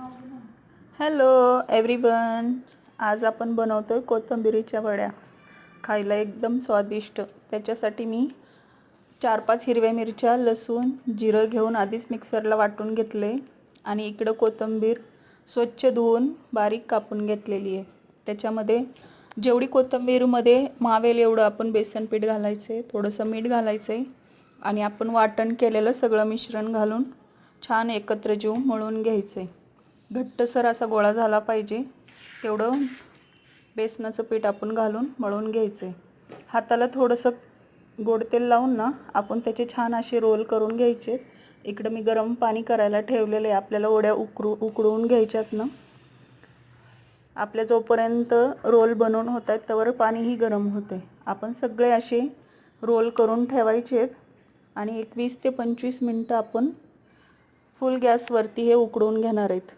Hello everyone, आज आपण बनवतोय कोथिंबीरीच्या वड्या. खायला एकदम स्वादिष्ट. त्याच्यासाठी मी 4-5 हिरव्या मिरच्या, लसूण, जिरं घेऊन आधीच मिक्सरला वाटून घेतले आणि इकडं कोथिंबीर स्वच्छ धुवून बारीक कापून घेतलेली आहे. त्याच्यामध्ये जेवढी कोथिंबीरमध्ये मावेल एवढं आपण बेसन पीठ घालायचे, थोडंसं मीठ घालायचे आणि आपण वाटण केलेलं सगळं मिश्रण घालून छान एकत्र जीव मळून घ्यायचे. घट्टसर असा गोळा झाला पाहिजे तेवढं बेसनाचं पीठ आपण घालून मळून घ्यायचे. हाताला थोडंसं गोड तेल लावून ना आपण त्याचे छान असे रोल करून घ्यायचे. इकडं मी गरम पाणी करायला ठेवलेलं आहे. आपल्याला वड्या उकडवून घ्यायच्यात ना. आपल्या जोपर्यंत रोल बनवून होत आहेत त्यावर पाणीही गरम होते. आपण सगळे असे रोल करून ठेवायचे आणि 20 ते 25 मिनटं आपण फुल गॅसवरती हे उकडवून घेणार आहेत.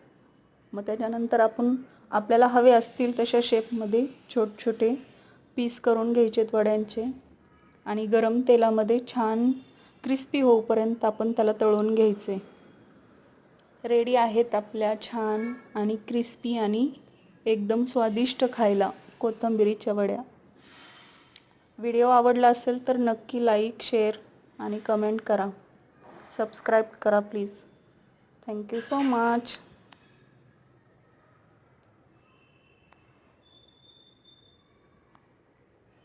मग त्याच्यानंतर आपण आपल्याला हवे असतील तशा शेपमध्ये छोटे छोटे पीस करून घ्यायचे वड्यांचे आणि गरम तेलामध्ये छान क्रिस्पी होईपर्यंत आपण त्याला तळून घ्यायचे. रेडी आहेत आपल्या छान आणि क्रिस्पी आणि एकदम स्वादिष्ट खायला कोथिंबीरीच्या वड्या. व्हिडिओ आवडला असेल तर नक्की लाईक, शेअर आणि कमेंट करा. सबस्क्राईब करा प्लीज. Thank you so much.